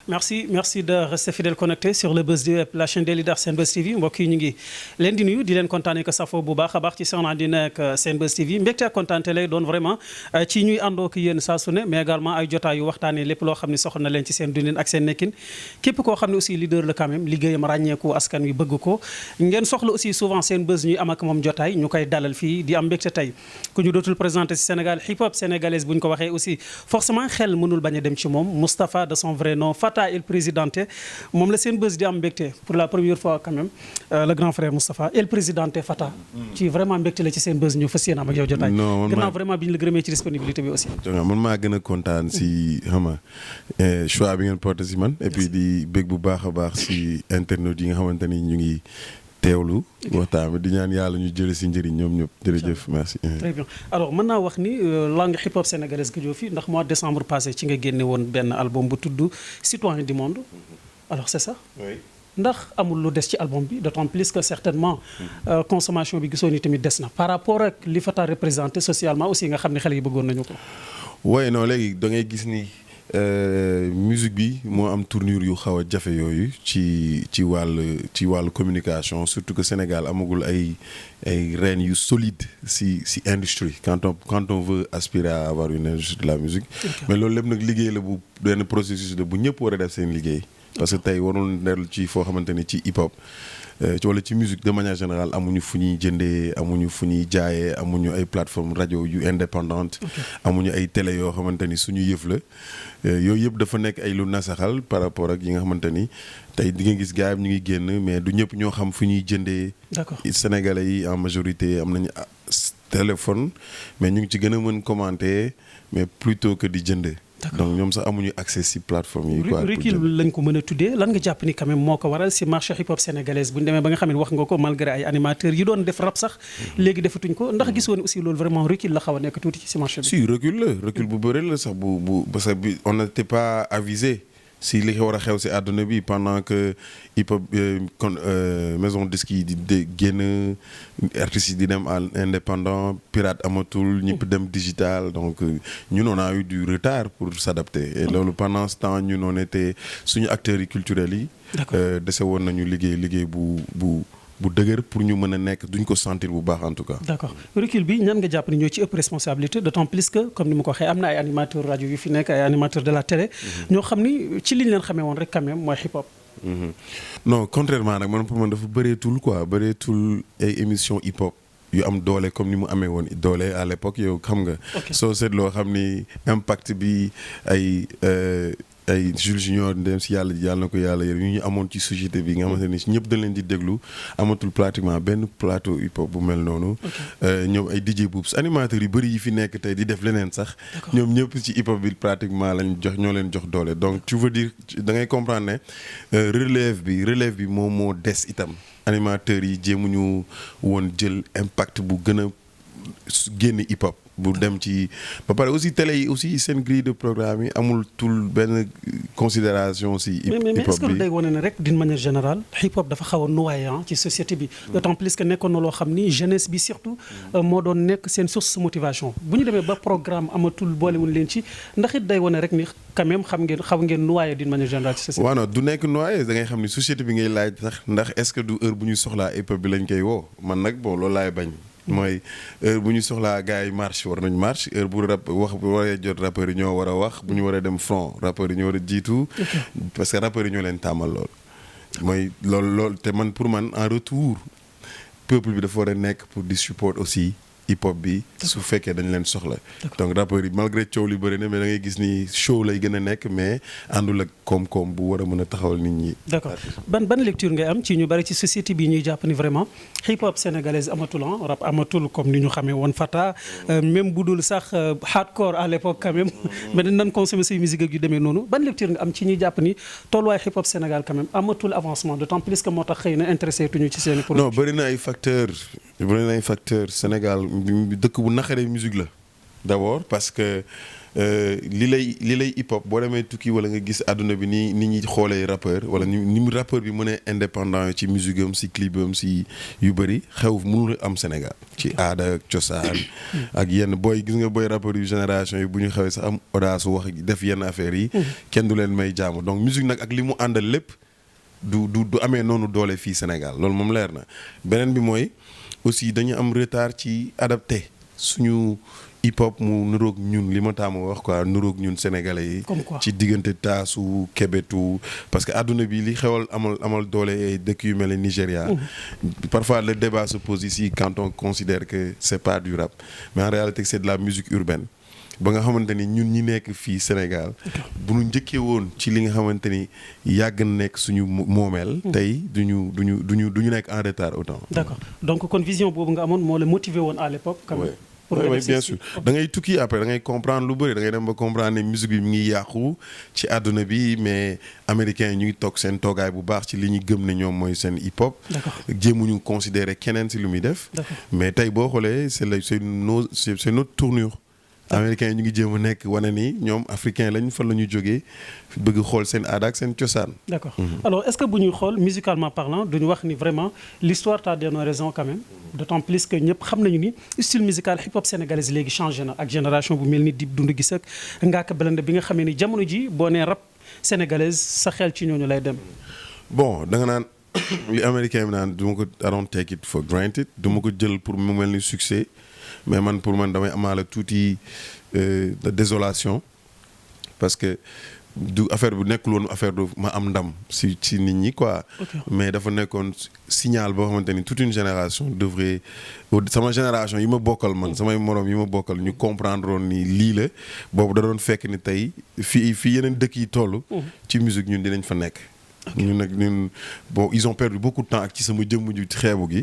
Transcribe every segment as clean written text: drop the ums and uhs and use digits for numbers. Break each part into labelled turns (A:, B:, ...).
A: Merci de rester fidèle connecté sur le Buzz du Web, la chaîne des leaders Senbuzz TV mbokk yi ñu ngi leen di nuyu di leen kontaanee ko safoo bu baax a baax ci seen àndina ak Senbuzz TV mbégte ak kontaante lay doon vraiment ci ñuy àndoo ak yéen saa su ne mais également ay jotaay yu waxtaanee lépp loo xam ne soxla na leen ci seen dundin ak seen nekkin képp koo xam ne aussi leader la quand même liggéeyam ràññeeku askan wi bëgg ko ngeen soxla aussi souvent Senbuzz ñuy am ak moom jotaay ñu koy dalal fii di am mbégte tey ku ñu dootul présenté ci Sénégal hip hop sénégalaise bu ñu ko waxee aussi forcément xel mënul bañ a dem ci moom Moustapha de son vrai nom Fata El Présidente moom la Senbuzz di am mbégte pour la première fois quand même le grand frère Moustapha El Présidente Fata ci vraiment mbégte la ci Senbuzz ñu fas yéene am ak yow jotaay gannaaw vraiment bi ñu la gërëmee ci disponibilité bi aussi
B: man maa gën a kontaan si xama choix bi ngeen porté si man et puis di bég bu baax a baax si internautes yi nga xamante ni ñu ngi teewlu waxtaan bi di ñaan yàlla ñu jële si njëriñ ñoom ñëpp jërëjëf merci.
A: Très bien alors mën naa wax ni langue hip hop sénégalaise gëjoo fi ndax mois de décembre passé ci nga génne woon benn album bu tudd Citoyen du monde alors c'est ça.
B: oui.
A: ndax amul lu des ci album bi d'autant plus que certainement consommation bi gisoo ni tamit des na par rapport ak li Fata représenté socialement aussi nga xam ne xale yi bëggoon nañu ko.
B: oui non léegi da ngay gis ni. musique bi moo am tournure yu xaw a jafe yooyu ci wàllu communication surtout que Sénégal amagul ay rênes yu solide si industrie quand on veut aspirer à avoir une industrie de la musique. Okay. Mais loolu lépp nag liggéey la bu benn processus la bu ñëpp war a def seen liggéey. parce que tey warul dellu ci foo xamante ni ci hip hop. wala ci musique de manière générale amuñu fu ñuy jëndee amuñu fu ñuy jaayee amuñu ay plateforme rajo yu indépendante amuñu ay télé yoo xamante ni suñu yëf la yooyu yëpp dafa nekk ay lu nasaxal par rapport ak yi nga xamante ni tey di nga gis gars yi ñu ngi génn mais du ñëpp ñoo xam fu ñuy jëndee. D'accord. Sénégalais yi en majorité am nañu téléphone mais ñu ngi ci gën a mën commenter mais plutôt que di jënd. donc ñoom sax amuñu accès si plateforme yi. quoi
A: recul lañ ko mën a tuddee lan nga jàpp ni quand même moo ko waral si marché hip hop sénégalaise bu ñu demee ba nga xam ne wax nga ko malgré ay animateurs yi doon def rap sax léegi defatuñ ko ndax gis woon aussi loolu vraiment recul la xaw a nekk tuuti ci si marché bi.
B: si recul bu bëri la sax bu parce que bi on n'était pas avisé si li war a xew si àdduna bi pendant que hip hop maison disque yi di génn artistes yi di dem indépendant pirate amatul ñëpp dem digital donc ñun on a eu du retard pour s'adapter et loolu pendant ce temps ñun on était suñu acteurs yi culturels yi dese woon nañu liggéey bu dëgër pour ñu mën a nekk duñ ko sentir bu baax en tout cas.
A: d'accord recul bi ñan nga jàpp ni ñoo ci ëpp responsabilité d'autant plus que comme ni ma ko waxee am na ay animateurs rajo yu fi nekk ay animateurs de la télé. ñoo xam ni ci liñ leen xamee woon rek quand même mooy hip hop.
B: non contrairement nag man pour man dafa bëreetul ay émissions hip hop yu am doole comme ni mu amee woon doole à l'époque yow xam nga. soo seetloo xam ni impact bi ay Jules Junior dem si yàlla na ko yàlla yër ñu amoon ci société bi nga xamante ni ñëpp dañ leen di déglu amatul pratiquement benn plateau hip hop bu mel noonu. ñoom ay DJ Boubs animateurs yu bëri yi fi nekk tey di def leneen sax. ñoom ñëpp ci hip hop bi pratiquement ñoo leen jox doole donc tu veux dire da ngay comprendre ne relève bi moom moo des itam animateurs yi jéemuñu woon jël impact bu gën a génn hip hop. bu dem ci ba pare aussi télé yi aussi seen grille de programme yi amul tul benn considération si hip hop bi
A: mais est-ce que day wane ne rek d'une manière générale hip hop dafa xaw a noyant ci société bi d'autant plus que nekkoon na loo xam ni jeunesse bi surtout moo doon nekk seen source de motivation bu ñu demee ba programme amatul boolewuñ leen ci ndax it day wane rek ni quand même xaw ngeen noyé d'une manière générale ci société.
B: waaw non du nekk noyé da ngay xam ni société bi ngay laaj sax ndax est-ce que du heure bu ñu soxlaa hip hop bi lañ koy woo man nag bon loolu laay bañ. mooy heure bu ñu soxlaa gars yi marche war nañ marche heure bu rap wax bu waree jot rappeurs yi ñoo war a wax bu ñu waree dem front rappeurs yi ñoo war a jiitu. parce que rappeurs yi ñoo leen tàmmal lool. mooy loolu te man pour man en retour peuple bi dafa war a nekk pour di support aussi hip hop bi su fekkee dañ leen soxla. donc rappeurs yi malgré coow li bëri na mais da ngay gis ni show lay gën a nekk mais àndul ak koom-koom bu war a mën a taxawal nit ñi.
A: d'accord ban lecture ngay am ci ñu bari ci société bi ñuy jàpp ni vraiment hip hop sénégalaise amatul rap amatul comme ni ñu xamee woon Fata même bu dul sax hardcore à l'époque quand même mais dañ doon consommer say musique ak yu demee noonu ban lecture nga am ci ñuy jàpp ni tolluwaay hip hop Sénégal quand même amatul avancement d'autant plus que moo tax xëy na intéressé tuñu ci seen produit.
B: non bëri na ay facteurs Sénégal dëkk bu naqaree musique la d'abord parce que li lay hip hop boo demee tukki wala nga gis àdduna bi ni ñuy xoolee rappeur wala ni mu rappeur bi mën a indépendant ci musique am si clip am si yu bëri xew mënul am Sénégal ci aada ak cosaan ak yenn booy gis nga booy rappeur yu génération yi bu ñu xewee sax am audace wax def yenn affaires yi kenn du leen may jaamu donc musique nag ak li mu àndal lépp du amee noonu doole fii Sénégal loolu moom leer na beneen bi mooy aussi dañu am retard ci adapté suñu hip hop mu nuroog ñun li ma taamu wax quoi nuroog ñun sénégalais yi. ci diggante taasu kebetu parce que adduna bi li xewal amal doole dëkk yu mel ne Nigéria. Parfois le débat se pose ici quand on considère que c'est pas du rap mais en réalité c'est de la musique urbaine. ba nga xamante ni ñun ñi nekk fii Sénégal bu ñu njëkkee woon ci li nga xamante ni yàgg na nekk suñu moomeel. tey duñu nekk en retard autant.
A: D'accord donc kon vision boobu nga amoon moo la motivé woon à l'époque.
B: Oui, bien sûr da ngay tukki après da ngay comprendre lu bëri da ngay dem ba comprendre ne musique bi mi ngi yàqu ci àdduna bi mais américains yi ñu ngi toog seen toogaay bu baax ci li ñu gëm ne ñoom mooy seen hip hop. jéemuñu considérer keneen si lu muy def. mais tey boo xoolee c'est notre tournure. américains yi ñu ngi jéem a nekk wane ni ñoom africain lañ fan la ñu jógee bëgg xool seen aada ak seen cosaan. D'accord.
A: Alors est-ce que bu ñuy xool musicalement parlant duñu wax ni vraiment l'histoire t'a donné raison quand même d'autant plus que ñëpp xam nañu ni style musical hip hop sénégalais léegi changé na ak génération bu mel ni Dip Doundou Guiss ak Ngaaka Blindé bi nga xamee ni jamono ji boo nee rap sénégalaise sa xel ci ñooñu lay dem.
B: Bon da nga naan li américain bi naan du ma ko I don't take it for granted du ma ko jël pour mu mel ni succès. mais pour man damay amaale tuuti de désolation parce que du affaire bu nekkul woon affaire du ma am ndam ci nit ñi quoi. mais dafa nekkoon signal boo xamante ni toute une génération devrait sama génération yi ma bokkal man samay moroom yi ma bokkal ñu comprendre woon ni lii la boobu da doon fekk ni tey fii yeneen dëkk yi toll. ci musique ñun dinañ fa nekk. ñun bon ils ont perdu beaucoup de temps ak ci sama jëmm ju xeebu gi.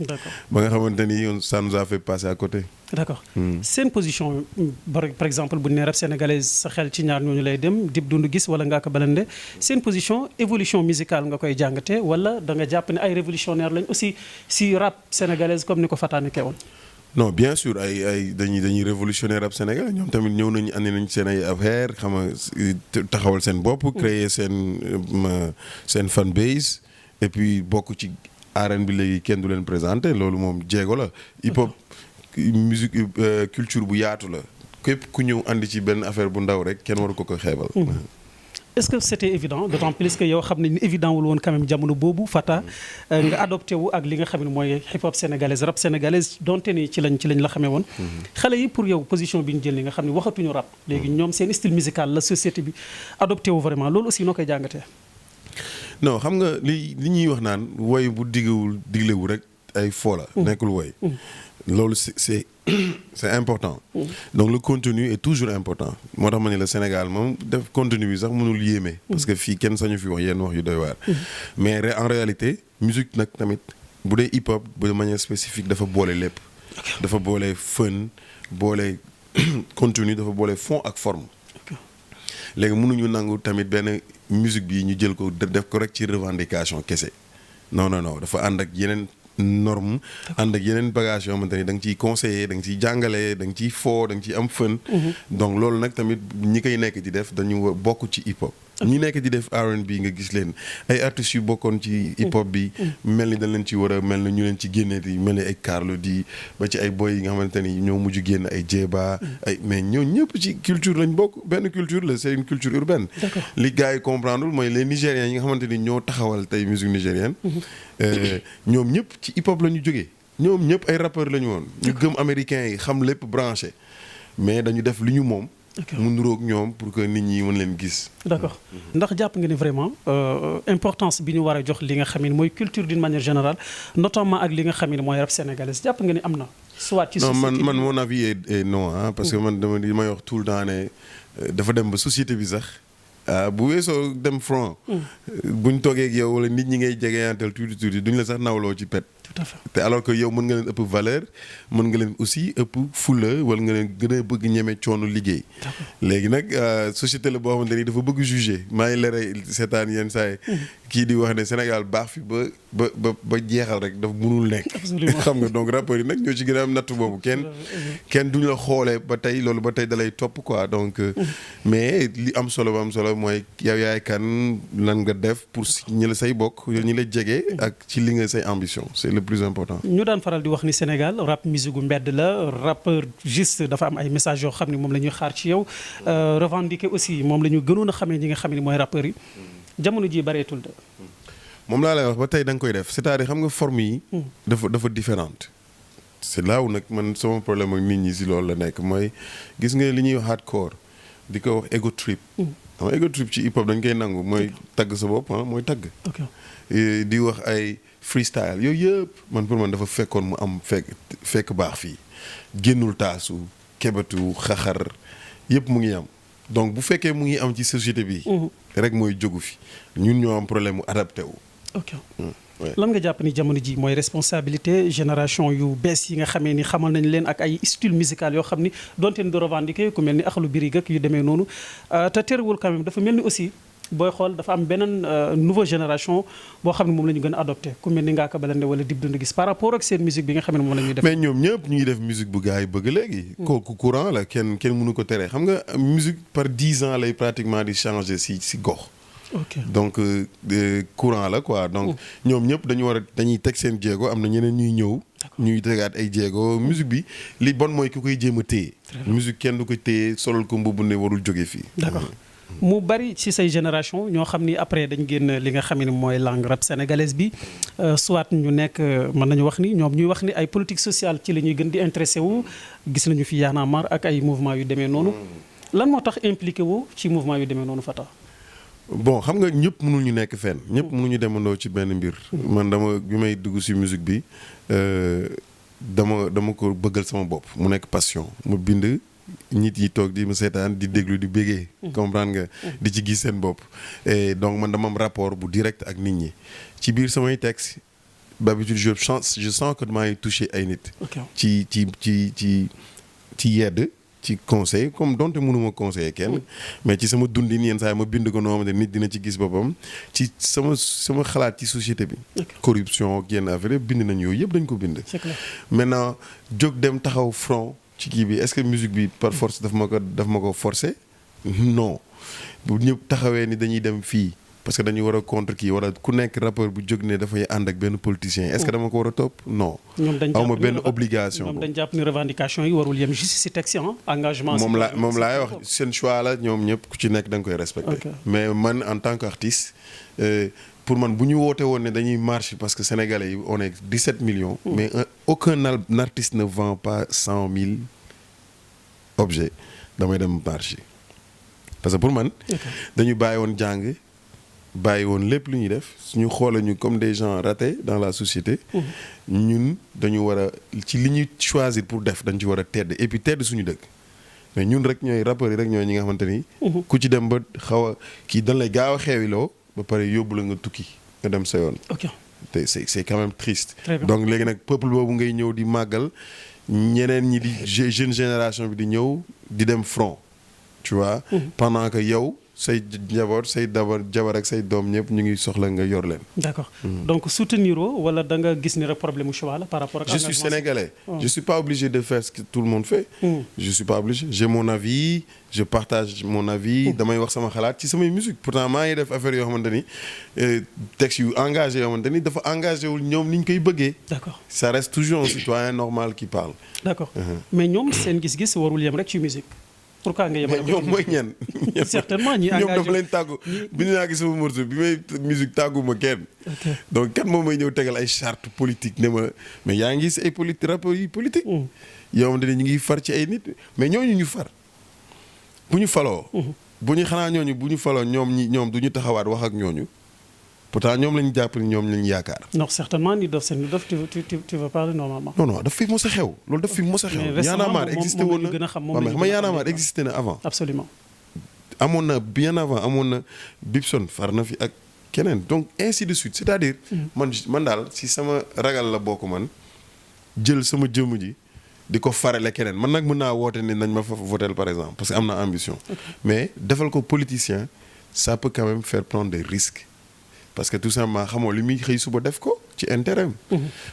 B: ba nga xamante ni ça nous a fait passer à côté.
A: D'accord seen position par exemple bu ne rap sénégalaise sa xel ci ñaar ñooñu lay dem Dip Doundou Guiss wala Ngaaka Blindé seen position évolution musicale nga koy jàngate wala da nga jàpp ne ay révolutionnaire lañ aussi si rap sénégalaise comme ni ko Fataani kee woon.
B: non bien sûr dañuy révolutionnaire rap Sénégal ñoom tamit ñëw nañu andi nañ seen ay affaire xam nga taxawal seen bopp. créer seen fan base et puis bokk ci arène bi léegi kenn du leen présenté loolu moom jéego la. hip hop musique culture bu yaatu la képp ku ñëw andi ci benn affaire bu ndaw rek kenn waru ko xeebal.
A: Est-ce que c'était évident d'autant plus que yow xam nañ ni évident wul woon quand même jamono boobu Fata nga adopté wu ak li nga xam ne mooy hip hop sénégalaise rap sénégalaise donte ni ci lañ la xamee woon. xale yi pour yow position bi ñu jël li nga xam ne waxatuñu rap. léegi ñoom seen style musical la société bi adopté wu vraiment loolu aussi noo koy jàngatee.
B: non xam nga li ñuy wax naan woy bu diglewu rek ay fo la. nekkul woy. loolu c'est important. Donc le contenu est toujours important moo tax ma ne le Sénégal moom def contenu bi sax mënul yéeme. parce que fii kenn sañu fi wax yenn wax yu doy waar. mais en réalité musique nag tamit bu dee hip hop de manière spécifique dafa boole lépp. dafa boole fun boole contenu dafa boole fond ak forme. léegi mënuñu nangu tamit benn musique bi ñu jël ko def ko rek ci revendication kese non dafa ànd ak yeneen. norme ànd ak yeneen bagage yoo xamante ni da nga ciy conseiller da nga ciy jàngale da nga ciy foo da nga ciy am fën. donc loolu nag tamit ñi koy nekk di def dañu bokk ci hip hop. ñi nekk di def R&B nga gis leen ay artistes yu bokkoon ci hip hop bi mel ni dañ leen ci war a mel ni ñu leen ci génneeti mel ni ay Carlou D ba ci ay boy yi nga xamante ni ñoo mujj génn ay Jeeba ay mais ñoo ñëpp ci culture lañ bokk benn culture la c'est une culture urbaine. li gars yi comprendre mooy les Nigériens yi nga xamante ni ñoo taxawal tey musique nigérienne. ñoom ñëpp ci hip hop la ñu jógee ñoom ñëpp ay rappeurs la ñu woon. ñu gëm américains yi xam lépp branché mais dañu def li ñu moom. mu nuroog ñoom pour que nit ñi mën leen gis.
A: d'accord ndax jàpp nga ni vraiment importance bi ñu war a jox li nga xam ne mooy culture d'une manière générale notamment ak li nga xam ne mooy rap sénégalais jàpp nga ni am na. soit ci société
B: non man mon avis est non parce que man dama may wax tout le temps ne dafa dem ba société bi sax. bu weesoo dem front buñ toogee ak yow wala nit ñi ngay jegeyantel tuuti duñ la sax nawloo ci pet
A: tout à fait.
B: te alors que yow mën nga leen ëpp valeur mën nga leen aussi ëpp fulla wala nga leen gën a bëgg ñeme coono liggéey. léegi nag société la boo xamante ni dafa bëgg juger maa ngi lere seetaan yenn saa yi kii di wax ne Sénégal baax fi ba jeexal rek dafa mënul nekk. xam nga donc rappeurs yi nag ñoo ci gën a am natt boobu kenn duñu la xoolee ba tey loolu ba tey dalay topp quoi donc mais li am solo ba am solo mooy yow yaay kan lan nga def pour ñi la say bokk ñi la jege ak ci li nga say ambition c'est le plus important.
A: ñu daan faral di wax ni Sénégal rap musique gu mbedd la rappeur juste dafa am ay messages yoo xam ne moom la ñuy xaar ci yow revendiquer aussi moom la ñu gënoon a xamee ñi nga xam ne mooy rappeurs yi jamono ji bareetul de.
B: moom laa lay wax ba tey da nga koy def c'est-à-dire xam nga forme yi. dafa différente. c'est là où nag man sama problème ak nit ñi si loolu la nekk mooy gis nga li ñuy wax hardcore di ko wax ego trip. xam nga ego trip ci hip hop dañ koy nangu mooy tagg sa bopp mooy tagg. di wax ay freestyle yooyu yëpp man pour man dafa fekkoon mu am fekk baax fii génnul taasu kebetu xaxar yëpp mu ngi am donc bu fekkee mu ngi am ci société bi. rek mooy jógu fi ñun ñoo am problème mu adapté wu.
A: lan nga jàpp ni jamono ji mooy responsabilité génération yu bees yi nga xamee ni xamal nañ leen ak ay style musical yoo xam ni donte ni di revendiquer ku mel ni Akhlou Brick ak yu demee noonu te terewul quand même dafa mel ni aussi booy xool dafa am beneen nouvelle génération boo xam ne moom la ñu gën a adopté ku mel ni Ngaaka Blindé wala Dip Doundou Guiss par rapport ak seen musique bi nga xam ne moom la ñuy def.
B: mais ñoom ñëpp ñu ngi def musique bu gars yi bëgg léegi. kooku courant la kenn mënu ko tere xam nga musique par 10 ans lay pratiquement di changer si gox. donc courant la quoi donc ñoom ñëpp dañuy teg seen jéego am na ñeneen ñuy ñëw. ñuy tegaat ay jéego musique bi li bon mooy ku koy jéem a téye. musique kenn du ko téye solal ko mbubb ne warul jóge fii.
A: d'accord. mu bari ci say génération ñoo xam ni après dañ génn li nga xam ne mooy langue rap sénégalaise bi soit ñu nekk mën nañu wax ni ñoom ñuy wax ni ay politique sociale ci la ñuy gën di intéressé wu gis nañu fi Y'en a marre ak ay mouvement yu demee noonu lan moo tax impliqué wu ci mouvement yu demee noonu Fata.
B: bon xam nga ñëpp mënul ñu nekk fenn ñëpp mënuñu demandoo ci benn mbir man bi may dugg ci musique bi dama ko bëggal sama bopp mu nekk passion mu bind nit yi toog di ma seetaan di déglu di bégee comprendre nga di ci gis seen bopp et donc man dama am rapport bu direct ak nit ñi ci biir samay texte d'habitude je sens que maa ngi touché ay nit ci yedd ci conseil comme donte mënuma conseiller kenn mais ci sama dundin yenn saa yi ma bind ko noo xamante nit dina ci gis boppam ci sama xalaat ci société bi corruption ak yenn affaire bind nañ yooyu yëpp dañ ko bind maintenant jóg dem taxaw front ci kii bi est-ce que musique bi par force daf ma ko forcer non bu ñëpp taxawee ni dañuy dem fii parce que dañu war a contre kii wala ku nekk rappeur bu jóg ne dafay ànd ak benn politicien est-ce que dama ko war a topp non awma benn obligation
A: ñoom dañ jàpp ni revendication yi warul yem juste si texte engagement
B: moom laay wax seen choix la ñoom ñëpp ku ci nekk da nga koy respecter mais man en tant qu'artiste pour man bu ñu woote woon ne dañuy marche parce que sénégalais yi on est 17 millions mais aucun artiste ne vend pas 100 000 objets damay dem marché parce que pour man dañu bàyyi woon jàng bàyyi woon lépp lu ñuy def suñu xoolee ñu comme des gens ratés dans la société ñun dañu war a ci li ñuy choisir pour def dañ ci war a tedd et puis tedd suñu dëkk mais ñun rek ñooy rappeurs yi rek ñooy ñi nga xamante ni ku ci dem ba xaw a kii dañ lay gaaw a xeewiloo ba pare yóbbu la nga tukki nga dem sa yoon te c'est quand même triste donc léegi nag peuple boobu ngay ñëw di màggal ñeneen ñi di jeune génération bi di ñëw di dem front tu vois pendant que yow say njaboot say jabar ak say doom ñëpp ñu ngi soxla nga yor leen. D'accord.
A: Donc soutenir wala da nga gis ni rek problème mu choix la par rapport ak.
B: Je suis sénégalais. Je suis pas obligé de faire ce que tout le monde fait. Je suis pas obligé. J'ai mon avis, je partage mon avis. damay wax sama xalaat ci samay musique pourtant maa ngi def affaire yoo xamante ni texte yu engagé yoo xamante ni dafa engagé wul ñoom ni ñu koy bëggee.
A: D'accord.
B: Ça reste toujours un citoyen normal qui parle.
A: D'accord. Mais ñoom seen gis-gis warul yem rek ci musique. pourquoi nga yemale
B: ñoom mooy ñan.
A: certainement ñi engagé
B: ñoom dafa leen tàggu bi ñu naa gis sama morceau bi may musique tàggu ma kenn. donc kan moom may ñëw tegal ay charte politique ne ma mais yaa ngi gis ay rappeurs yi politique. yow xamante ne ñu ngi far ci ay nit mais ñooñu ñu far bu ñu faloo. bu ñu xanaa ñooñu bu ñu faloo ñoom du ñu taxawaat wax ak ñooñu. pourtant ñoom lañu jàpp ni ñoom lañu yaakaar.
A: non certainement ni dof seen dof tu vas parler normalement.
B: non daf fi mos a xew loolu daf fi mos a xew. Y'en a marre existé woon na xam nga Y'en a marre existé na avant.
A: absolument.
B: amoon na bien avant amoon na Bibson far na fi ak keneen donc ainsi de suite c'est-à-dire man daal si sama ragal la bokk man jël sama jëmm ji di ko farale keneen man nag mën naa woote ni nañ ma fa voter par exemple parce que am na ambition mais defal ko politicien ça peut quand même faire prendre des risques parce que tout simplement xamoo li muy xëy suba def ko ci intérêt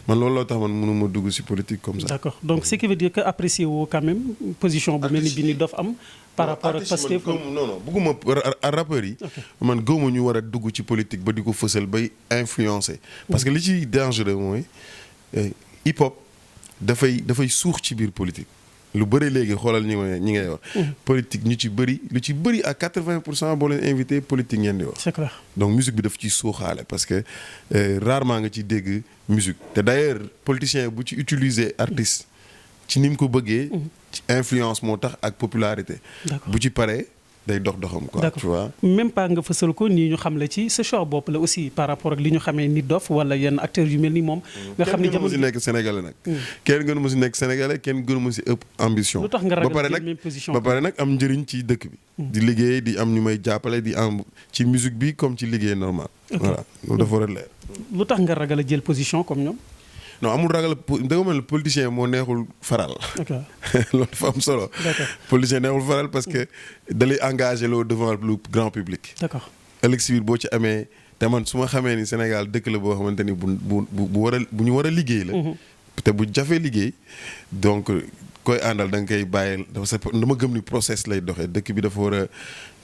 B: man loolu loo tax man mënuma dugg ci politique comme ça.
A: D'accord donc ce qui veut dire que apprécier woo quand même position bu mel ni bi ni dof am par rapport ak Pastef
B: non bëgguma rappeurs yi man gëwma ñu war a dugg ci politique ba di ko fësal bay influencer parce que li ci dangereux mooy hip hop dafay suux ci biir politique lu bëri léegi xoolal ñi ngay wax politique lu ci bëri à 80% boo leen invité politique ngeen di wax.
A: C'est clair.
B: Donc musique bi daf ci suuxaale parce que rarement nga ci dégg musique te d'ailleurs politicien bu ci utiliser artiste ci ni mu ko bëggee ci influence moo tax ak popularité bu ci paree day doxam quoi. Tu vois
A: même pas nga fësal ko nii ñu xam la ci sa choix bopp la aussi par rapport ak li ñu xamee Nit Doff wala yenn acteurs yu mel ni moom. nga xam ne
B: jamono kenn gënu ma si nekk sénégalais nag. kenn gënu ma si nekk sénégalais kenn gënu ma si ëpp ambition.
A: lu tax nga ragal même position
B: ba pare nag am njëriñ ci dëkk bi. di liggéey di am ñu may jàppale di am ci musique bi comme ci liggéey normal. voilà loolu dafa war a leer.
A: lu tax nga ragal a jël position comme ñoom.
B: non amul ragal da nga mel ne politicien moo neexul faral. loolu dafa am solo. politicien neexul faral parce que da lay engagé loo devant le grand public.
A: D'accord
B: ëllëg si biir boo ci amee te man su ma xamee ni Sénégal dëkk la boo xamante ni bu ñu war a liggéey la. te bu jafee liggéey donc koy àndal da nga koy bàyyi dama gëm ni process lay doxee dëkk bi dafa war a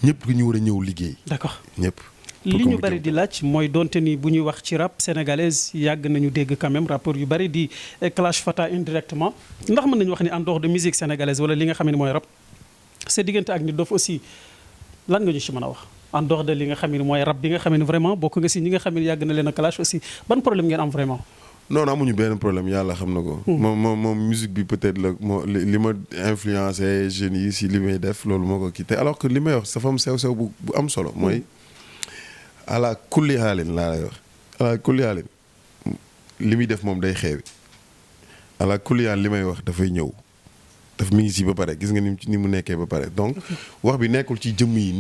B: ñëpp ñu war a ñëw liggéey.
A: D'accord
B: ñëpp.
A: li ñu bari di laaj mooy donte ni bu ñuy wax ci rap sénégalaise yàgg nañu dégg quand même rapport yu bari di clash Fata indirectement ndax mën nañu wax ni en dehors de musique sénégalaise wala li nga xam ne mooy rap sa diggante ak Nit Doff aussi lan nga ñu ci mën a wax en dehors de li nga xam ne mooy rap bi nga xam ne vraiment bokk nga si ñi nga xam ne yàgg na leen a clash aussi ban problème ngeen am vraiment.
B: non amuñu benn problème yàlla xam na ko. moom musique bi peut-être la moo li ma influencé jeunes yi si li may def loolu moo ko kii te alors que li may wax dafa am sew bu am solo mooy. ala kulli haalin laa lay wax ala kulli haalin li muy def moom day xeewi ala kulli haalin li may wax dafay ñëw daf mi ngi si ba pare gis nga ni mu nekkee ba pare donc wax bi nekkul ci jëmm yi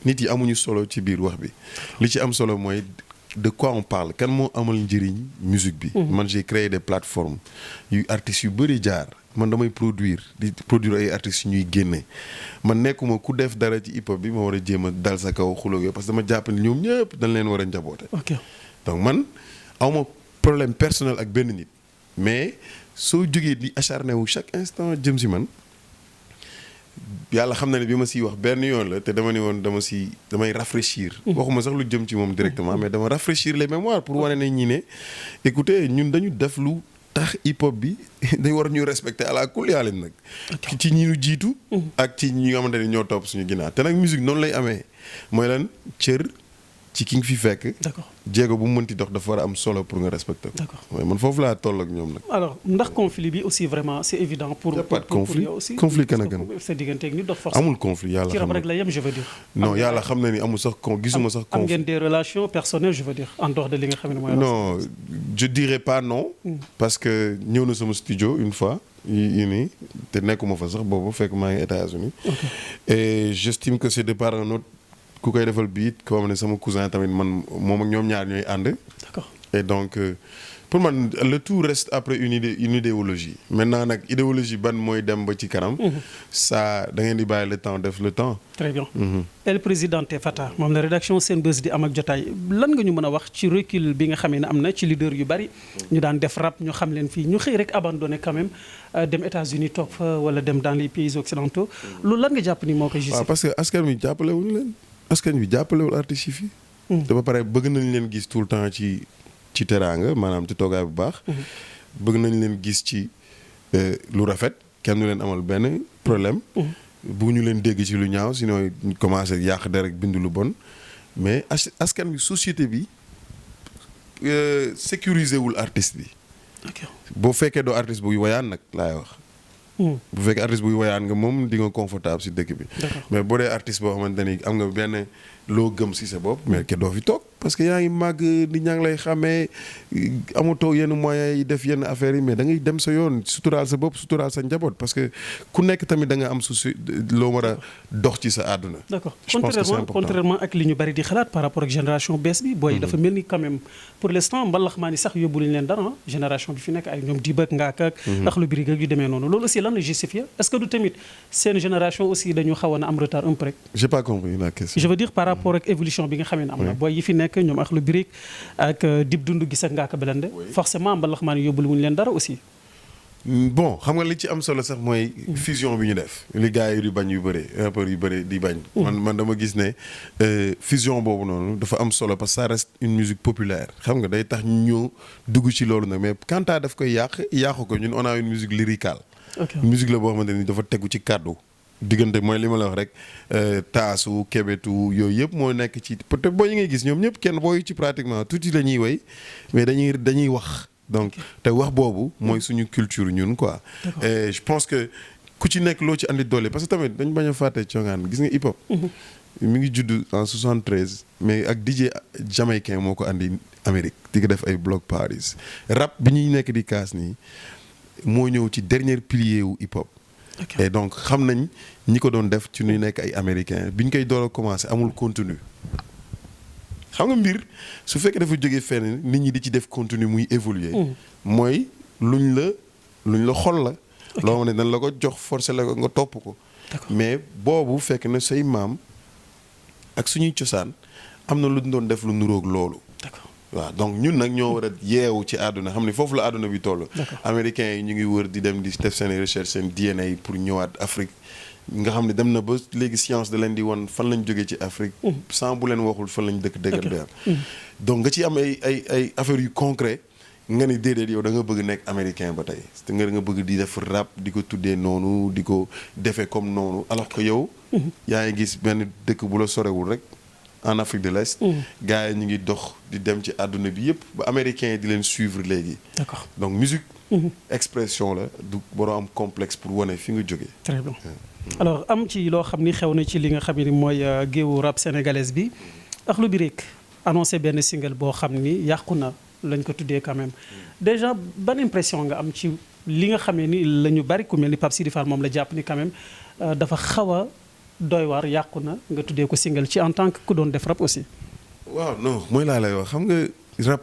B: nit yi amuñu solo ci biir wax bi li ci am solo mooy de quoi on parle kan moo amal njëriñ musique bi man j'ai créé des plateformes yu artistes yu bëri jaar man damay produire ay artistes ñuy génne man nekkuma ku def dara ci hip hop bi ma war a jéem a dal sa kaw xulóog yooyu parce que dama jàpp ni ñoom ñëpp dañ leen war a njaboote. donc man awma problème personnel ak benn nit mais soo jógee di acharné wu chaque instant jëm si man yàlla xam na ne bi ma siy wax benn yoon la te dama ne woon damay rafraîchir. waxuma sax lu jëm ci moom directement mais dama rafraîchir les mémoires pour wane ne ñi ne écoutez ñun dañu def lu tax hip hop bi dañ war ñuy respecter à la kulli yàlleen nag ci ñi ñu jiitu ak ci ñi nga xamante ne ñoo topp suñu ginnaaw te nag musique noonu lay amee mooy lan cër ci ki nga fi fekk jéego bu mu mënti dox dafa war a am solo pour nga respecter ko. mooy man foofu laa toll ak ñoom nag.
A: alors ndax conflit bi aussi vraiment c'est évident pour
B: conflit
A: aussi
B: conflit kan ak kan
A: sa diggante ak Nit Doff forcément
B: amul conflit yàlla
A: ci rap rek la yem je veux dire.
B: non yàlla xam na ni amul sax gisuma sax conflit.
A: am ngeen des relations personnelles je veux dire en dehors de li nga xam ne mooy.
B: non je dirais pas non. parce que ñëw na sama studio une fois yi nii te nekkuma fa sax boobu fekk maa ngi États-Unis et j'estime que c'est de part un autre ku koy defal beat koo xam ne sama cousin tamit man moom ak ñoom ñaar ñooy ànd.
A: D'accord.
B: Et donc pour man le tout reste après une idéologie maintenant nag idéologie ban mooy dem ba ci kanam. ça da ngeen di bàyyi le temps def le temps.
A: très bien. El Presidente Fata moom la rédaction Senbuzz di am ak jotaay lan nga ñu mën a wax ci recul bi nga xamee ne am na ci leader yu bari. ñu daan def rap ñu xam leen fii ñu xëy rek abandonné quand même dem États-Unis toog fa wala dem dans les pays occidentaux loolu lan nga jàpp ni moo koy justifié.
B: waaw parce que askan wi jàppale wuñu leen askan wi jàppalewul artistes yi fii. te ba pare bëgg nañ leen gis tout le temps ci teraanga maanaam ci toogaay bu baax. bëgg nañ leen gis ci lu rafet kenn du leen amal benn problème. bu ñu leen dégg ci lu ñaaw sinon ñu commencé yàq der ak bind lu bon mais askan bi société bi sécuriser wul artiste bi. boo fekkee doo artiste buy woyaan nag laay wax. bu fekkee artiste buy woyaan nga moom di nga confortable si dëkk bi. mais boo dee artiste boo xamante ni am nga benn loo gëm si sa bopp mais ke doo fi toog parce que yaa ngi màgg nit ñaa ngi lay xàmmee amatoo yenn moyens yi def yenn affaires yi mais da ngay dem sa yoon suturaal sa bopp suturaal sa njaboot parce que ku nekk tamit da nga am loo war a dox ci sa àdduna.
A: d'accord
B: je pense que c'est important
A: contrairement ak li ñu bari di xalaat par rapport ak génération bees bi. booy dafa mel ni quand même pour l'instant mbalax maa ni sax yóbbu lañ leen dara génération bi fi nekk ay ñoom Dibak Ngaaka ak Akhlou Brick ak yu demee noonu loolu aussi lan la justifier est-ce que du tamit seen génération aussi dañu xawoon a am retard un peu rek.
B: j'ai pas compris la question.
A: je veux dire par rapport ak évolution bi nga xamee ne am na booy yi fi nekk ñoom Akhlou Brick ak Dip Doundou Guiss ak Ngaaka Blindé forcément mbalax maa ni yóbbul wuñu leen dara aussi.
B: bon xam nga li ci am solo sax mooy fusion bi ñu def li gars yi di bañ yu bëri rappeurs yu bëri di bañ. man dama gis ne fusion boobu noonu dafa am solo parce que ça reste une musique populaire xam nga day tax ñu dugg ci loolu nag mais quand daf koy yàqu ko ñun on a une musique lyricale. musique la boo xamante ni dafa tegu ci kàddu. diggante mooy li ma la wax rek taasu kebetu yooyu yëpp moo nekk ci peut-être boo yi ngay gis ñoom ñëpp kenn booyu ci pratiquement tuuti la ñuy woy mais dañuy wax. donc te wax boobu mooy suñu culture ñun quoi. et je pense que ku ci nekk loo ci andi doole parce que tamit dañ bañ a fàtte congaan gis nga hip hop. mi ngi judd en 73 mais ak DJ jamaïcain moo ko andi Amérique di ko def ay block parties rap bi ñuy nekk di kaas nii moo ñëw ci dernier pilier wu hip hop. et donc xam nañ ñi ko doon def ci ñuy nekk ay américain bi ñu koy door a commencé amul contenu. xam nga mbir su fekkee dafa jógee fenn nit ñi di ci def contenu muy évoluer mooy luñ la xol la loo xam ne dañ la ko jox forcé la ko nga topp ko mais boobu fekk na say maam ak suñuy cosaan am na luñ doon def lu nuroog loolu waaw donc ñun nag ñoo war a yeewu ci àdduna xam ne foofu la àdduna bi toll américains yi ñu ngi wër di dem di def seen recherche seen DNA pour ñëwaat Afrique nga xam ne dem na ba léegi science da leen di won fan lañ jógee ci Afrique sans bu leen waxul fan lañ dëkk dëggal bi donc nga ci am ay affaires yu concret nga ni déedéet yow da nga bëgg nekk américain ba tey te nga bëgg di def rap di ko tuddee noonu di ko defee comme noonu alors que yow yaa ngi gis benn dëkk bu la sorewul rek en Afrique de l'Est gars yi ñu ngi dox di dem ci àdduna bi yëpp ba américains yi di leen suivre léegi donc musique expression la du boroo am complexe pour wane fi nga jógee.
A: très bien alors am ci loo xam ni xew na ci li nga xam ni mooy géewu rap sénégalaise bi Akhlou Brick annoncé benn single boo xam ni yàqu na lañ ko tuddee quand même déjà ban impression nga am ci li nga xamee ni la ñu bari ku mel ni Pape Sidi Fall moom la jàpp ni quand même dafa xaw a doy waar yàqu na nga tuddee ko single ci en tant que ku doon def rap aussi.
B: waaw non mooy laa lay wax xam nga rap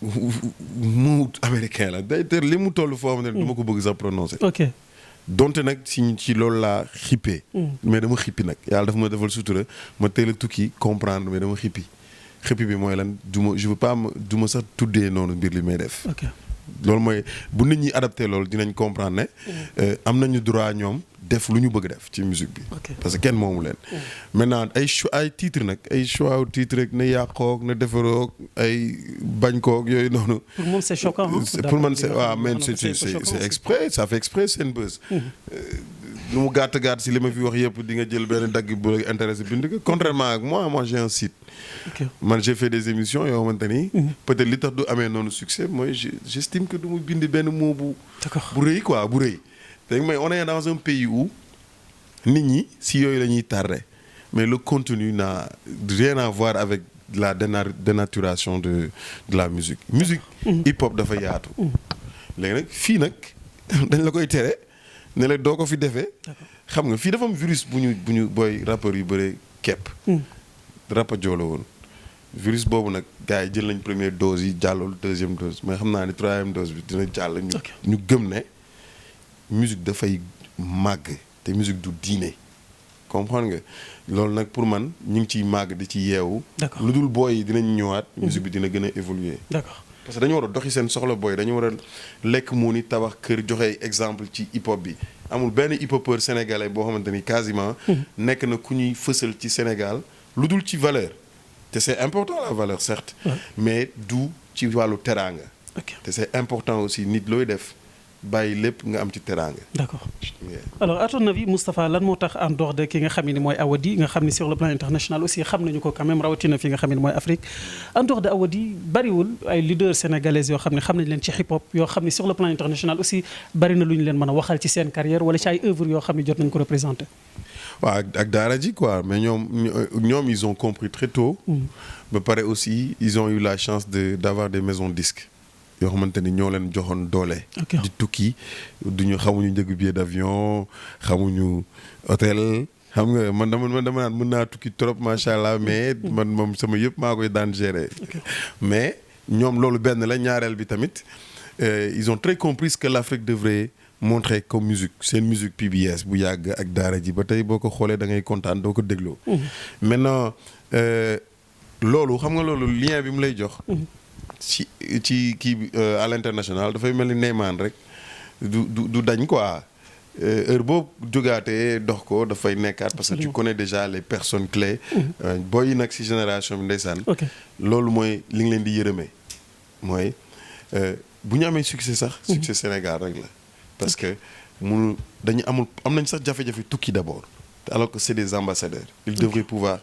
B: mu américain la day tër li mu toll foo xam ne du ma ko bëgg sax prononcer.
A: ok
B: donte nag ci loolu laa xippee. mais dama xippi nag yàlla dafa ma defal sutura ma teel a tukki comprendre mais dama xippi bi mooy lan je veux pas du ma sax tuddee noonu mbir li may def. loolu mooy bu nit ñi adapté loolu dinañ comprendre ne am nañu droit ñoom def lu ñu bëgg def ci musique bi. parce que kenn moomu leen. maintenant ay titre nag ay choix wu titre rek na yàqoog na defaroog ay bañ koog yooyu noonu.
A: pour man c'est choquant.
B: pour man c'est waaw mais c'est exprès ça fait exprès seen buzz. lu mu gàtt si li ma fi wax yëpp di nga jël benn dagg bu la intéressé bind ko contrairement ak moi j'ai un site. man j'ai fait des émissions yoo xamante ni. peut-être li tax du amee noonu succès mooy j'estime que du mu bind benn mot bu rëy quoi bu rëy. te mais on est dans un pays où nit ñi si yooyu la ñuy tardé mais le contenu n'a rien à voir avec la dénaturation de la musique. musique hip hop dafa yaatu. léegi nag fii nag dañ la koy tere ne la doo ko fi defee. xam nga fii dafa am virus bu ñu booy rappeurs yu bëre kepp. rapa joolo woon virus boobu nag gars yi jël nañ première dose yi jàllul deuxième dose mais xam naa ni troisième dose bi dina jàll. ñu gëm ne. musique dafay màgg te musique du diine comprendre nga loolu nag pour man ñu ngi ciy màgg di ci yeewu. lu dul booy yi dinañ ñëwaat. musique bi dina gën a évoluer.
A: d'accord
B: parce que dañu war a doxi seen soxla booy dañu war a lekk mu ni tabax kër joxe exemple ci hip hop bi amul benn hip hopeur sénégalais boo xamante ni quasiment. nekk na ku ñuy fësal ci Sénégal lu dul ci valeur te c'est important la valeur certes. mais du ci wàllu teraanga. te c'est important aussi nit looy def. bàyyi lépp nga am ci teraanga.
A: d'accord alors à ton avis Moustapha lan moo tax en dehors de ki nga xam ne mooy Awadi nga xam ne sur le plan international aussi xam nañu ko quand même rawatina fi nga xam ne mooy Afrique en dehors de Awadi bariwul ay leaders sénégalais yoo xam ne xam nañ leen ci hip hop yoo xam ne sur le plan international aussi bari na lu ñu leen mën a waxal ci seen carrière wala ci ay œuvres yoo xam ne jot nañ ko représenté.
B: waaw ak daara ji quoi mais ñoom ils ont compris très tôt. ba pare aussi ils ont eu la chance d'avoir des maisons disques. yoo xamante ni ñoo leen joxoon doole. di tukki xamuñu njëgu billet d'avion xamuñu hôtel xam nga man dama naan mën naa tukki trop macha allah mais man moom sama yëpp maa koy daan gérer. mais ñoom loolu benn la ñaareel bi tamit ils ont très compris ce que l'Afrique devrait montrer comme musique seen musique PBS bu yàgg ak daara ji ba tey boo ko xoolee da ngay kontaan doo ko dégloo. maintenant loolu xam nga loolu lien bi mu lay jox. ci kii bi à l'international dafay mel ni Neymar rek du dañ quoi heure boo jógaatee dox ko dafay nekkaat parce que tu connais déjà les personnes clés. booy yi nag ci génération bi ndeysaan. loolu mooy li nga leen di yërëmee mooy bu ñu amee succès sax. succès Sénégal rek la. parce que am nañ sax jafe-jafe tukki d'abord alors que c'est des ambassadeurs. ils devraient pouvoir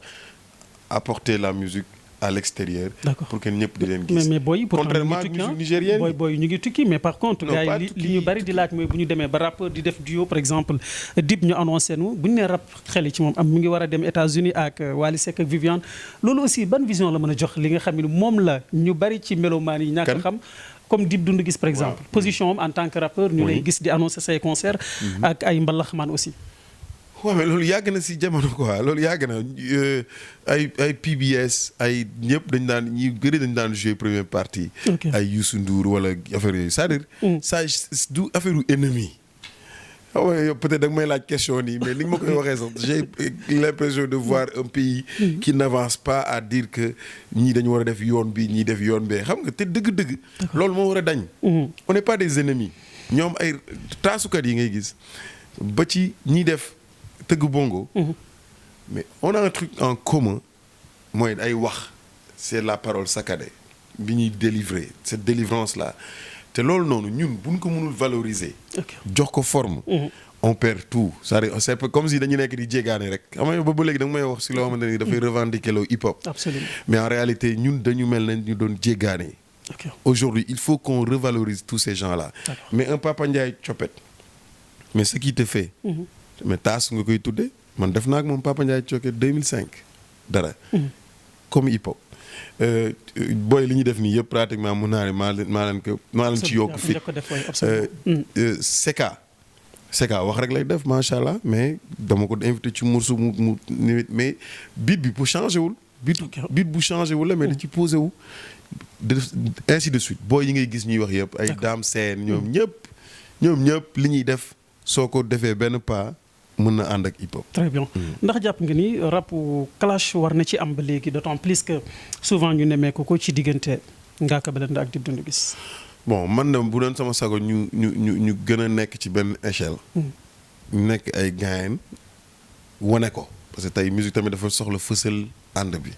B: apporter la musique à l'extérieur. pour que ñëpp di leen gis.
A: mais booy
B: contrairement ak musique nigérienne
A: booy ñu ngi tukki mais par contre. gars yi li ñu bari di laaj mooy bu ñu demee ba rappeur di def duo par exemple Dip ñu annoncé nu bu ñu nee rap xel ci moom mu ngi war a dem États-Unis ak Wally Seck ak Viviane loolu aussi ban vision la mën a jox li nga xam ne moom la ñu bari ci mélomane yi ñàkk xam. comme Dip Doundou Guiss par exemple. position am en tant que rappeur. ñu lay gis di annoncer say concert ak ay mbalaxmaan aussi.
B: waaw mais loolu yàgg na si jamono quoi loolu yàgg na ay PBS ay ñëpp ñi gëri dañ daan jouer première partie. ay Youssou Ndour wala affaire yooyu c'est-à-dire. ça du affaire u ennemi. xam nga yow peut-être da nga may laaj question nii mais ni nga ma koy waxee sax j'ai l'impression de voir un pays qui n'avance pas à dire que ñii dañu war a def yoon bi ñii def yoon bee xam nga te dëgg-dëgg. loolu moo war a dañ. on n'est pas des ennemis ñoom ay taasukat yi ngay gis ba ci ñiy def. tëgg bongo mais on a un truc en commun mooy ay wax c'est la parole saccadée bi ñuy délivrer cette délivrance là te loolu noonu ñun buñ ko mënul valoriser jox ko forme on perd tout c'est comme si dañu nekk di jéegaane rek xam nga ba léegi da nga may wax si loo xamante ni dafay revendiquer loo hip hop. Absolument. Mais en réalité ñun dañu mel ne ñu doon jéegaane. Aujourd'hui il faut qu'on revalorise tous ces gens là. Mais un Papa Ndiaye Thiopet mais ce qui te fait mais taas nga koy tuddee man def naa ak moom Papa Ndiaye Thiopet 2005 dara comme hip hop booy li ñuy def nii yëpp pratiquement mun naa ne maa leen ci yokk fit Seka wax rek lay def macha allah mais dama ko invité ci morceau mu mais beat bi bu changé wul beat bu changé wul la mais da ci posé wu ainsi de suite booy yi ngay gis ñuy wax yëpp ay Dame Sène ñoom ñëpp li ñuy def soo ko defee benn pas mën na ànd ak hip hop.
A: très bien ndax jàpp nga ni rap clash war na ci am ba léegi d'autant plus que souvent ñu nemmeeku ko ci diggante Ngaaka Blindé ak Dip Doundou Guiss.
B: bon man na bu doon sama sago ñu gën a nekk ci benn échelle. nekk ay gain wane ko parce que tey musique tamit dafa soxla fësal ànd bi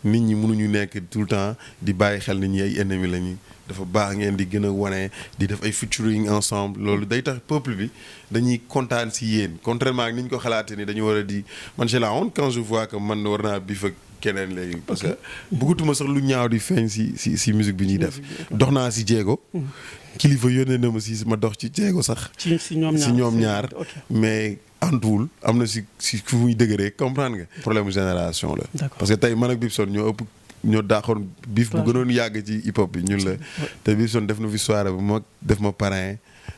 B: nit ñi mënuñu nekk tout le temps di bàyyi xel nit ñi ay ennemis lañu. dafa baax ngeen di gën a wane di def ay featuring ensemble loolu day tax peuple bi dañuy kontaan si yéen contrairement ak ni ñu ko xalaatee ni dañu war a di man j'ai la honte quand je vois que man war naa bif ak keneen léegi parce que bëggatuma sax lu ñaaw di feeñ si musique bi ñuy def dox naa si jéego kilifa yónnee na ma si ma dox ci jéego sax si ñoom ñaar mais antuwul am na si fu muy dëgëree comprendre nga problème génération la parce que tey man ak Bibson ñoo daaxoon biif bu gënoon yàgg ci hip hop bi ñun la te Bibson def na fi soirée bu mag def ma parrain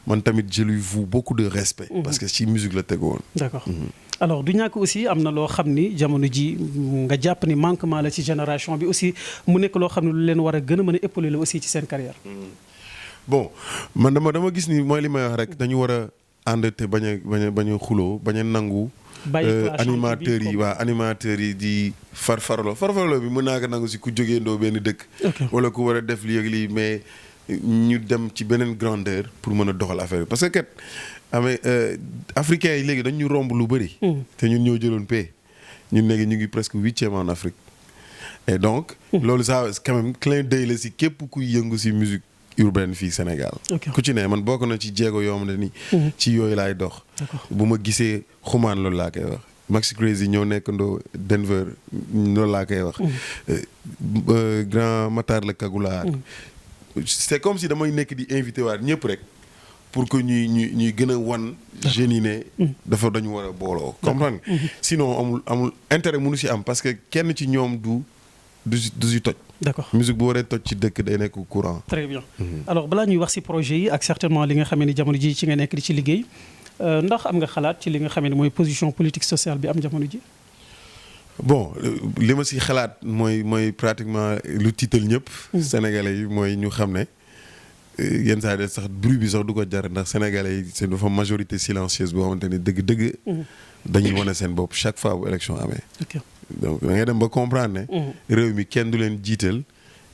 B: man tamit je lui voue beaucoup de respect parce que ci musique la tegu woon. D'accord.
A: Alors du ñàkk aussi am na loo xam ni jamono ji nga jàpp ni manquement la ci génération bi aussi mu nekk loo xam ne lu leen war a gën a mën a épauler la aussi ci seen carrière.
B: bon man dama gis ni mooy li may wax rek dañu war a ànd te bañ a xuloo bañ a nangu. animateurs yi waa animateurs yi di farfarloo bi mën naa ko nangu si ku jógee ndoo benn dëkk. wala ku war a def lii ak lii mais ñu dem ci beneen grandeur pour mën a doxal affaire bi parce que kat amee africains yi léegi dañu romb lu bëri. te ñun ñoo jëloon paix ñun léegi ñu ngi presque 8e en Afrique et donc. loolu ça quand même clin d'œil la si képp kuy yëngu si musique urbaine fii Sénégal. ku ci ne man bokk na ci jéego yoo xam ne ni. ci yooyu laay dox. bu ma gisee xumaan loolu laa koy wax. Maxi Crazy ñoo nekkandoo Denver loolu laa koy wax. Grand Matar la Kagulaar. c'est comme si damay nekk di invité waat ñëpp rek pour que ñuy gën a wan jeunes yi ne dafa dañu war a booloo. comprendre nga sinon amul intérêt mënu si am parce que kenn ci ñoom du si toj. d'accord musique bu waree toj ci dëkk day nekk courant.
A: très bien alors balaa ñuy wax si projet yi ak certainement li nga xam ne jamono ji ci nga nekk di ci liggéey ndax am nga xalaat ci li nga xam ne mooy position politique sociale bi am jamono ji.
B: bon li ma si xalaat mooy pratiquement lu tiital ñëpp. Sénégalais yi mooy ñu xam ne yenn saa yi sax bruit bi sax du ko jar ndax Sénégalais yi c'est dafa majorité silencieuse boo xamante ni dëgg-dëgg. dañuy wane seen bopp chaque fois bu élection amee. donc da ngay dem ba comprendre ne. réew mi kenn du leen jiital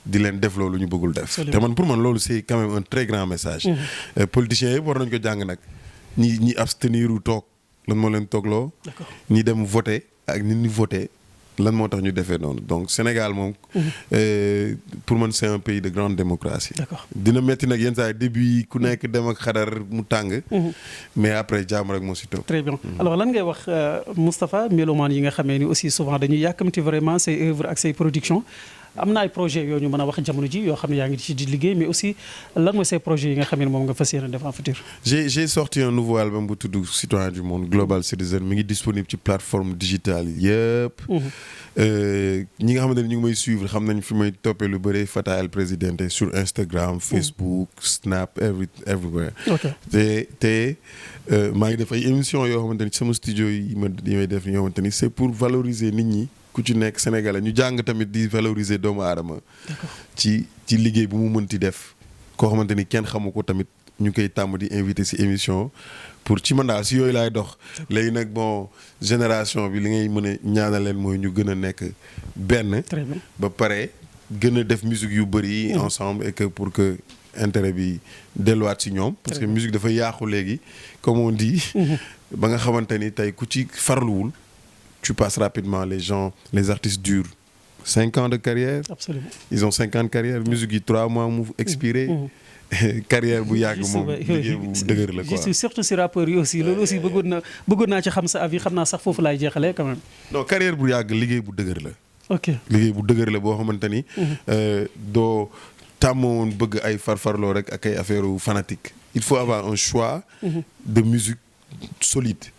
B: di leen def loolu ñu bëggul def. te man pour man loolu c'est quand même un très grand message. politiciens yëpp war nañ ko jàng nag ñi abstenir u toog lan moo leen toogloo. ñi dem voter ak nit ñi voter lan moo tax ñu defee noonu donc Sénégal moom. pour man c'est un pays de grande démocratie. dina metti nag yenn saa yi début yi ku nekk dem ak xadar mu tàng. mais après jàmm rek moo si topp.
A: très bien alors lan ngay wax Moustapha mélomane yi nga xamee ni aussi souvent dañuy yàkkamti vraiment say œuvres ak say production am na ay projets yoo ñu mën a wax jamono ji yoo xam ne yaa ngi ci di liggéey mais aussi lan mooy say projets yi nga xam ne moom nga fas yéene def en futur.
B: j'ai sorti un nouveau album bu tudd Citoyen du Monde Global Citizen mi ngi disponible ci plateforme digitale yëpp. ñi nga xamante ne ñu ngi may suivre xam nañ fi may toppee lu bëri Fata El Presidente sur Instagram Facebook Snap everywhere. te maa ngi def ay émissions yoo xamante ni sama studio yi may def yoo xamante ni c'est pour valoriser nit ñi. ku ci nekk Sénégalais ñu jàng tamit di valoriser doomu aadama. ci liggéey bu mu mënti def. koo xamante ni kenn xamu ko tamit ñu koy tàmm di invité ci émission pour ci man daal ci yooyu laay dox. léegi nag bon génération bi li ngay mën a ñaanal leen mooy ñu gën a nekk benn. ba pare gën a def musique yu bëri ensemble et que pour que intérêt bi delluwaat ci ñoom. parce que musique dafa yàqu léegi comme on dit. ba nga xamante ni tey ku ci farluwul. tu passes rapidement les artistes durent 5 ans de carrière. Absolument. Ils ont 50 carrières musique yi 3 mois mu expiré. carrière bu yàgg moom liggéey bu dëgër la quoi.
A: surtout si rappeurs yi aussi loolu aussi bëggoon naa ci xam sa avis xam naa sax foofu laay jeexalee quand même.
B: non carrière bu yàgg liggéey bu dëgër la.
A: ok
B: liggéey bu dëgër la boo xamante ni. doo tàmmoon bëgg ay farfarloo rek ak ay affaire fanatique. il faut avoir un choix. de musique solide.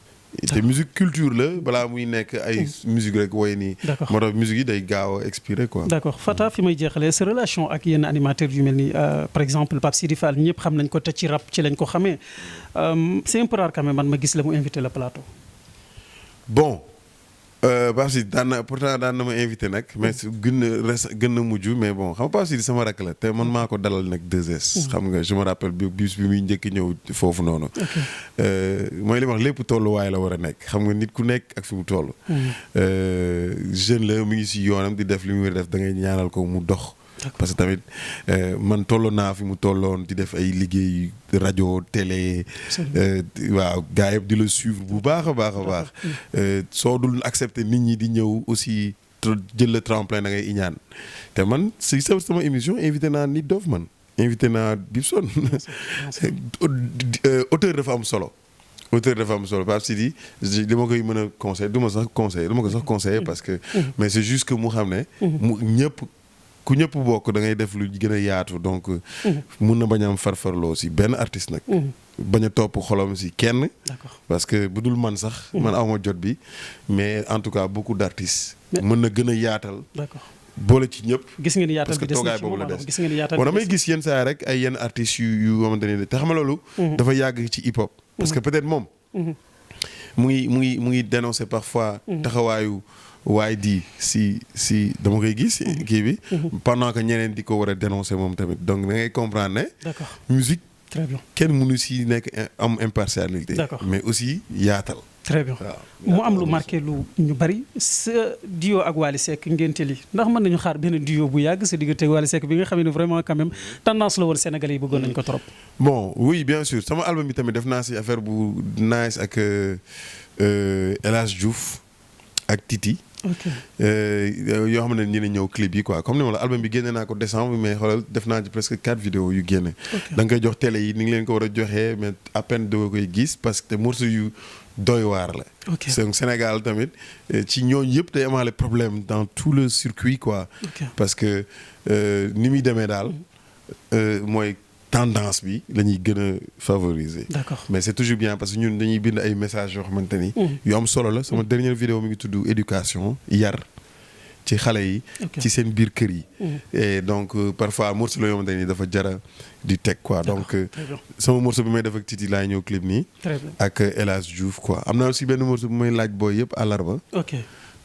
B: te musique culture la balaa muy nekk ay musique rek woy nii. d'accord moo tax musique yi day gaaw a expiré quoi.
A: d'accord Fata fi may jeexalee sa relation ak yenn animateurs yu mel ni par exemple Pape Sidi Fall ñëpp xam nañ ko te ci rap ci lañ ko xamee c'est un peu rare quand même man ma gis la mu invité le plateau.
B: bon Pape Sidi pourtant daan na ma invité nag mais gën na mujj mais bon xam nga Pape Sidi sama rakk la te man maa ko dalal nag 2S. xam nga je me rappelle bis bi muy njëkk ñëw foofu noonu. mooy li ma wax lépp tolluwaay la war a nekk xam nga nit ku nekk ak fi mu toll. jeune la mu ngi si yoonam di def li muy def da ngay ñaanal ko mu dox. parce que tamit man tolloon naa fi mu tolloon di def ay liggéey rajo télé. waaw gars yëpp di la suivre bu baax a baax a baax. soo dul accepter nit ñi di ñëw aussi jël le tremplin da ngay iñaan te man si sama émission invité naa Nit Dof man invité naa Bibson. auteur dafa am solo. Pape Sidi li ma koy mën a conseiller du ma ko sax conseiller parce que. mais c'est juste que mu xam ne. mu ñëpp. ku ñëpp bokk da ngay def lu gën a yaatu donc mun na bañ a am farfarloo si benn artiste nag. bañ a topp xolam si kenn. parce que bu dul man sax. man awma jot bi mais en tout cas beaucoup d'artistes. mën na gën a yaatal. boole ci ñëpp.
A: gis ngeen yaatal bi des na ci
B: boobu la des.
A: gis ngeen yaatal bi
B: damay gis yenn saa rek ay yenn artistes yu xamante ne te xam nga loolu. dafa yàgg ci hip hop. parce que peut-être moom. mu ngi dénoncer parfois. taxawaayu. waaye di si dama koy gis kii bi. pendant que ñeneen di ko war a dénoncer moom tamit donc da ngay comprendre ne.
A: d'accord
B: musique.
A: très bien
B: kenn mënu si nekk am impartialité.
A: d'accord
B: mais aussi yaatal.
A: très bien mu am lu marqué lu ñu bari sa duo ak Wally Seck ngénte li ndax mën nañu xaar benn duo bu yàgg sa diggante Wally Seck bi nga xam ne vraiment quand même tendance la woon Sénégalais yi bëggoon nañ ko trop.
B: bon oui bien sûr sama album bi tamit def naa si affaire bu nice ak El Hadj Diouf ak Titi. yoo xam ne ñi ne ñëw clip yi quoi comme ni ma la album bi génne naa ko décembre mais xoolal def naa ci presque 4 vidéos yu génne. da nga koy jox télé yi ni ngi leen ko war a joxee mais à peine doo koy gis parce que morceau yu doy waar la. donc Sénégal tamit ci ñooñu yëpp day amaale problème dans tout le circuit quoi. parce que ni muy demee daal mooy. tendance bi la ñuy gën a favoriser.
A: D'accord.
B: Mais c'est toujours bien parce que ñun dañuy bind ay messages yoo xamante ni. yu am solo la sama dernière vidéo mi ngi tudd éducation yar ci xale yi. ci seen biir kër yi. et donc parfois morceau la yoo xamante ni dafa jara di teg quoi donc sama morceau bi may def ak Titi laay ñëw clip nii. ak El Hadj Diouf quoi am naa aussi benn morceau bu may laaj booy yëpp àllarba.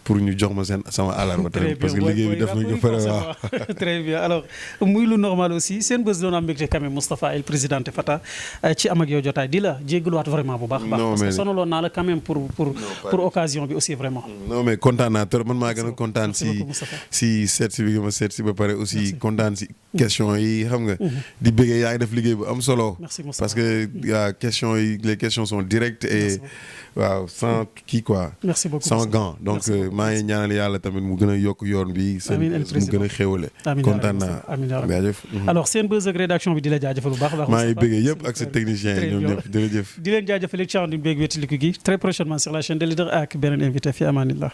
B: pour ñu jox ma sama alarme tamit parce que liggéey bi def nañ ko pare waaw.
A: très bien alors muy lu normal aussi seen bés doon am mbégte quand même Moustapha El Présidente Fata ci am ak yow jotaay di la jéggaluwaat vraiment bu baax. parce que sonaloon naa la quand même pour occasion bi aussi vraiment.
B: non mais kontaan naa trop man maa gën a kontaan si seet si bi nga ma seet si ba pare aussi kontaan si question yi xam nga. di bëggee yaa ngi def liggéey bu am solo. parce que question yi les questions sont directes et waaw sans kii quoi.
A: merci beaucoup
B: sans gants donc. maa ngi ñaanal yàlla tamit mu gën a yokk yoon bi. mu gën a xéwale. kontaan naa jaajëf.
A: alors seen buzz ak rédaction bi di la jaajëfal bu baax a baax.
B: maa ngi bëggee yëpp ak sa technicien yi ñoom ñëpp jërëjëf.
A: di leen jaajëfal ci ànd beeg wétaliku gi très prochainement sur la chaîne de leader ak beneen invité fi amaanillah.